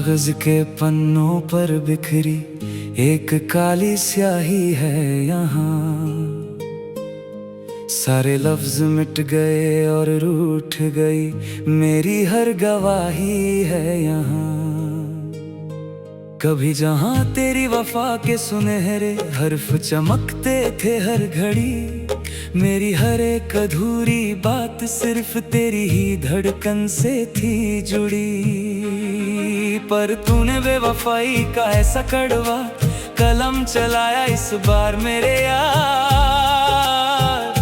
कागज के पन्नों पर बिखरी एक काली स्याही है यहाँ। सारे लफ्ज मिट गए और रूठ गई मेरी हर गवाही है यहाँ। कभी जहाँ तेरी वफा के सुनहरे हर्फ चमकते थे हर घड़ी, मेरी हर एक अधूरी बात सिर्फ तेरी ही धड़कन से थी जुड़ी। पर तूने बेवफाई का ऐसा कड़वा कलम चलाया इस बार मेरे यार,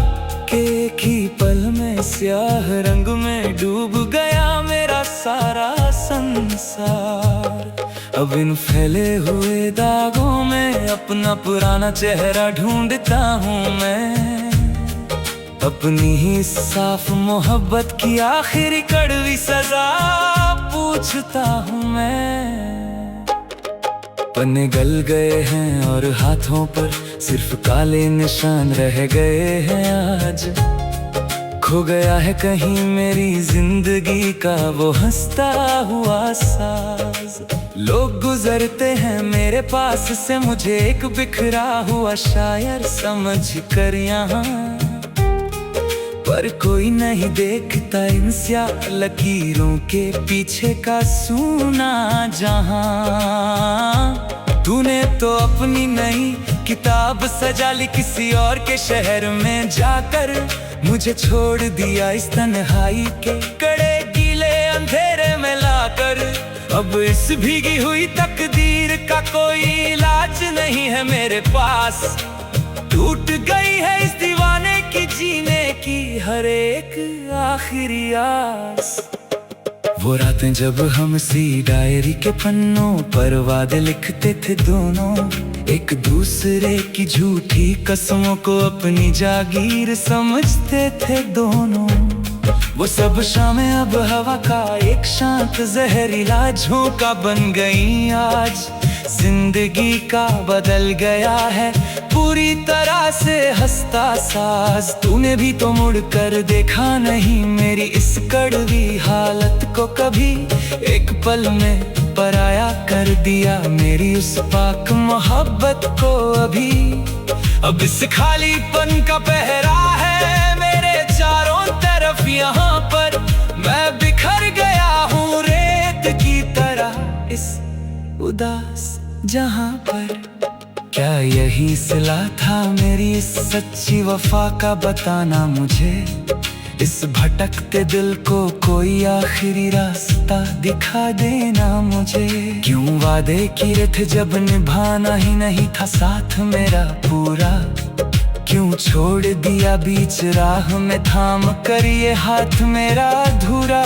के एक ही पल में स्याह रंग में डूब गया मेरा सारा संसार। अब इन फैले हुए दागों में अपना पुराना चेहरा ढूंढता हूँ मैं, अपनी ही साफ मोहब्बत की आखिरी कड़वी सजा पूछता हूँ मैं। पन्ने गल गए हैं और हाथों पर सिर्फ काले निशान रह गए हैं आज। खो गया है कहीं मेरी जिंदगी का वो हंसता हुआ साज। लोग गुजरते हैं मेरे पास से मुझे एक बिखरा हुआ शायर समझ कर यहाँ, पर कोई नहीं देखता इन स्याह लकीरों के पीछे का सूना जहां। तूने तो अपनी नई किताब सजा ली किसी और के शहर में जाकर, मुझे छोड़ दिया इस तन्हाई के कड़े गीले अंधेरे में लाकर। अब इस भीगी हुई तकदीर का कोई इलाज नहीं है मेरे पास, टूट गई है इस दीवाने की जीने की हर एक आखिरी आस। वो रातें जब हम सी डायरी के पन्नों पर वादे लिखते थे दोनों, एक दूसरे की झूठी कसमों को अपनी जागीर समझते थे दोनों। वो सब शामें अब हवा का एक शांत जहरीला झोंका बन गई आज। जिंदगी का बदल गया है पूरी तरह से हंसता साज। तूने भी तो मुड़ कर देखा नहीं मेरी इस कड़वी हालत को कभी, एक पल में पराया कर दिया मेरी उस पाक मोहब्बत को अभी। अब इस खालीपन का पहरा है मेरे चारों तरफ यहाँ पर, मैं बिखर गया हूँ रेत की तरह इस उदास जहां पर। क्या यही सिला था मेरी इस सच्ची वफा का बताना मुझे, इस भटकते दिल को कोई आखिरी रास्ता दिखा देना मुझे। क्यों वादे किए थे जब निभाना ही नहीं था साथ मेरा पूरा, क्यों छोड़ दिया बीच राह में थाम कर ये हाथ मेरा अधूरा।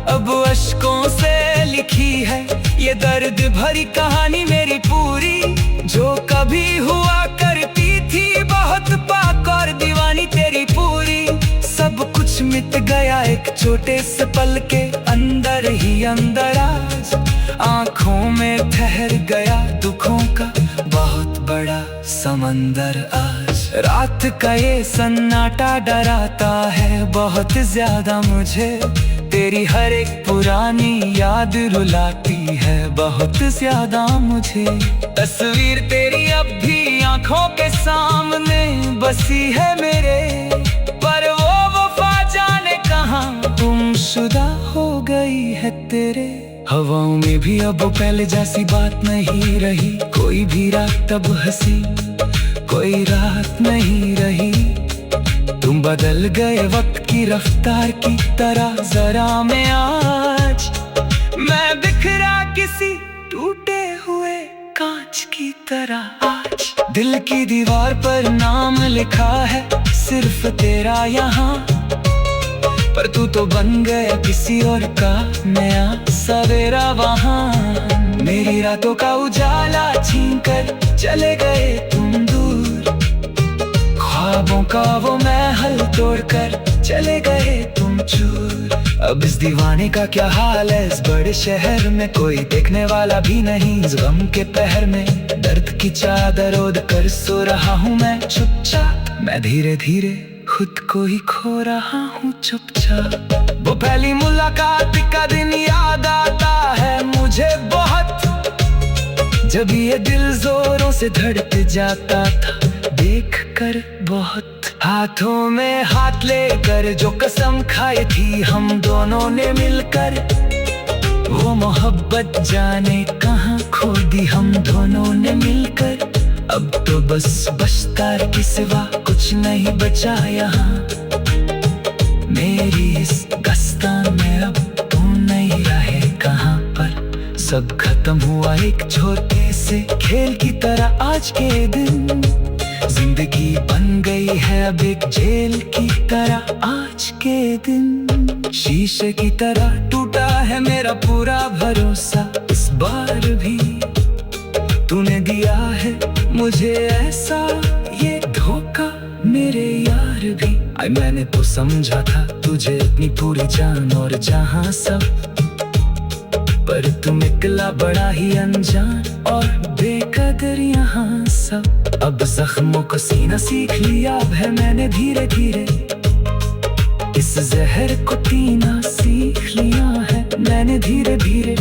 अब अश्कों से लिखी है ये दर्द भरी कहानी मेरी पूरी, जो कभी हुआ करती थी बहुत पाक और दीवानी तेरी पूरी। सब कुछ मिट गया एक छोटे से पल के अंदर ही अंदर आज। आंखों में ठहर गया दुखों का बहुत बड़ा समंदर आज। रात का ये सन्नाटा डराता है बहुत ज्यादा मुझे, तेरी हर एक पुरानी याद रुलाती है बहुत ज्यादा मुझे। तस्वीर तेरी अब भी आंखों के सामने बसी है मेरे, पर वो वफा जाने कहाँ गुमशुदा हो गई है तेरे। हवाओं में भी अब पहले जैसी बात नहीं रही, कोई भी रात अब हंसी कोई रात नहीं रही। तुम बदल गए वक्त की रफ्तार की तरह जरा मैं आज, मैं बिखरा किसी टूटे हुए कांच की तरह आज। दिल की दीवार पर नाम लिखा है सिर्फ तेरा यहाँ, पर तू तो बन गया किसी और का नया सवेरा वहाँ। मेरी रातों का उजाला छीन कर चले गए तुम दूर, ख्वाबों का वो महल तोड़कर चले गए तुम चूर। अब इस दीवाने का क्या हाल है इस बड़े शहर में, कोई देखने वाला भी नहीं। इस गम के पहर में दर्द की चादर ओढ़ कर सो रहा हूँ मैं चुपचाप। मैं धीरे धीरे खुद को ही खो रहा हूँ चुपचाप। वो पहली मुलाकात का दिन याद आता है मुझे बहुत जब ये दिल जोरों से धड़क जाता था देख कर बहुत। हाथों में हाथ लेकर जो कसम खाई थी हम दोनों ने मिलकर, वो मोहब्बत जाने कहाँ खो दी हम दोनों ने मिलकर। अब तो बस बचता के सिवा कुछ नहीं बचा यहाँ। मेरी इस दास्तान में अब तू नहीं रहे कहाँ पर। सब खत्म हुआ एक छोटे से खेल की तरह आज के दिन। जिंदगी बन गई है अब एक जेल की तरह आज के दिन। शीशे की तरह टूटा है मेरा पूरा भरोसा इस बार भी। तूने दिया है मुझे ऐसा ये धोखा मेरे यार भी। मैंने तो समझा था तुझे अपनी पूरी जान और जहां सब, पर तू निकला बड़ा ही अनजान और बेकदर यहाँ सब। अब जख्मों को सीना सीख लिया है मैंने धीरे धीरे, इस जहर को पीना सीख लिया है मैंने धीरे धीरे।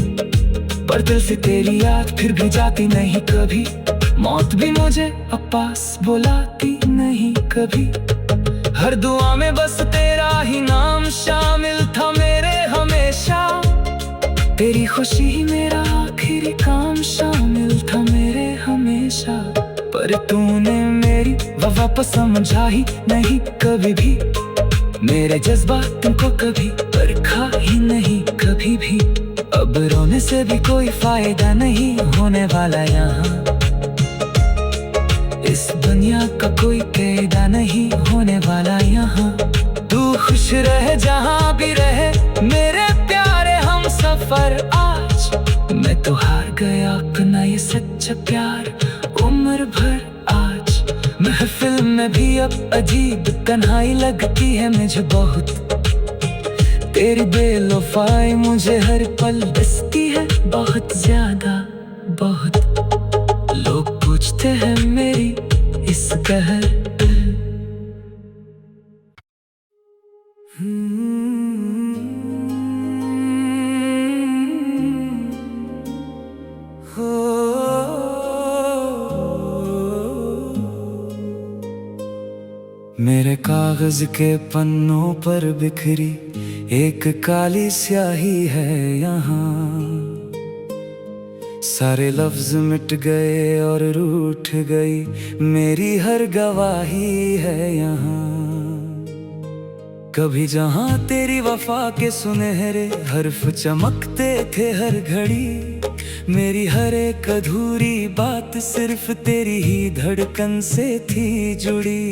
पर दिल से तेरी याद फिर भी जाती नहीं कभी, मौत भी मुझे अब पास बुलाती नहीं कभी। हर दुआ में बस तेरा ही नाम शामिल था मेरे हमेशा। तेरी खुशी ही मेरा आखिरी काम शामिल था मेरे हमेशा। पर तूने मेरी वफा पर समझा ही नहीं कभी भी, मेरे जज्बात तुमको कभी परखा ही नहीं कभी भी। अब रोने से भी कोई फायदा नहीं होने वाला यहाँ, इस दुनिया का कोई कायदा नहीं होने वाला यहाँ। तू खुश रहे जहाँ भी रहे मेरे प्यारे हम सफर। आज मैं तो हार गया अपना ये सच्चा प्यार उम्र भर। आज महफिल में भी अब अजीब तन्हाई लगती है मुझे बहुत। तेरी बेवफाई मुझे हर पल डसती है बहुत ज्यादा बहुत। लोग पूछते हैं मेरी इस कहर मेरे कागज के पन्नों पर बिखरी एक काली स्याही है यहाँ। सारे लफ्ज मिट गए और रूठ गई मेरी हर गवाही है यहाँ। कभी जहाँ तेरी वफा के सुनहरे हर्फ चमकते थे हर घड़ी, मेरी हर एक अधूरी बात सिर्फ तेरी ही धड़कन से थी जुड़ी।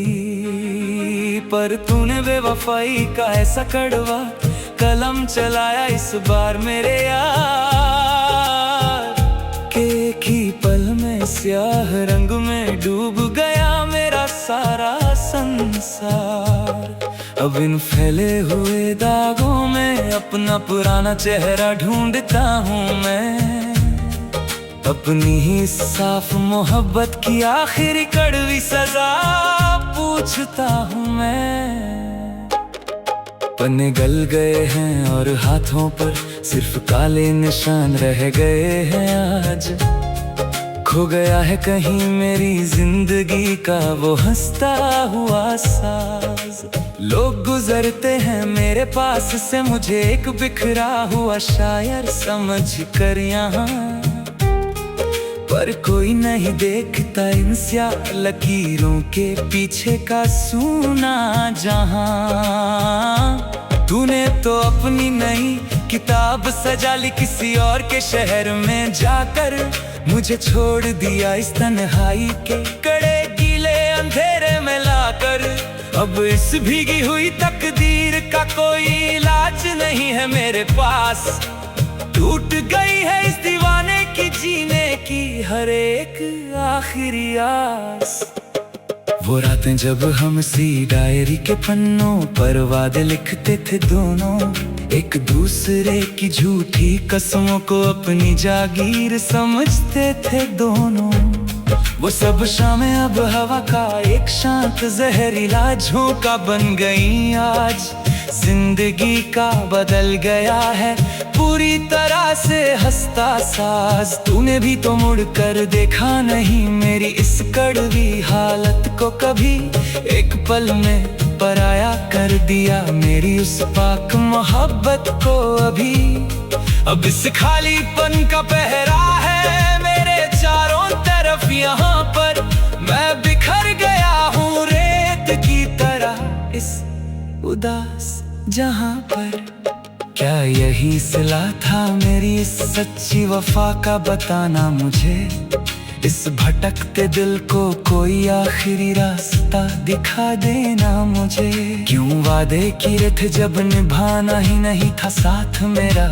पर तूने बेवफाई का ऐसा कड़वा कलम चलाया इस बार मेरे यार, के एक ही पल में स्याह रंग में डूब गया मेरा सारा संसार। अब इन फैले हुए दागों में अपना पुराना चेहरा ढूंढता हूँ मैं। अपनी ही साफ मोहब्बत की आखिरी कड़वी सजा पूछता हूँ मैं। पन्ने गल गए हैं और हाथों पर सिर्फ काले निशान रह गए हैं आज। खो गया है कहीं मेरी जिंदगी का वो हंसता हुआ साज। लोग गुजरते हैं मेरे पास से मुझे एक बिखरा हुआ शायर समझ कर यहाँ, पर कोई नहीं देखता इन स्याह लकीरों के पीछे का सूना जहां। तूने तो अपनी नई किताब सजा ली किसी और के शहर में जाकर, मुझे छोड़ दिया इस तन्हाई के कड़े गीले अंधेरे में लाकर। अब इस भीगी हुई तकदीर का कोई इलाज नहीं है मेरे पास। टूट गई है इस दीवाने की जीने की हर एक आखिरी आस। वो रातें जब हम सी डायरी के पन्नों पर वादे लिखते थे दोनों, एक दूसरे की झूठी कसमों को अपनी जागीर समझते थे दोनों। वो सब शामें अब हवा का एक शांत जहरीला झोंका बन गई आज। जिंदगी का बदल गया है पूरी तरह से हंसता साज। तूने भी तो मुड़ कर देखा नहीं मेरी इस कड़वी हालत को कभी। एक पल में पराया कर दिया मेरी उस पाक मोहब्बत को अभी। अब इस खालीपन का पहरा है मेरे चारों तरफ यहाँ पर। मैं बिखर गया हूँ रेत की तरह इस उदास जहाँ पर। क्या यही सिला था मेरी इस सच्ची वफा का, बताना मुझे। इस भटकते दिल को कोई आखिरी रास्ता दिखा देना मुझे। क्यों वादे किए थे जब निभाना ही नहीं था साथ मेरा।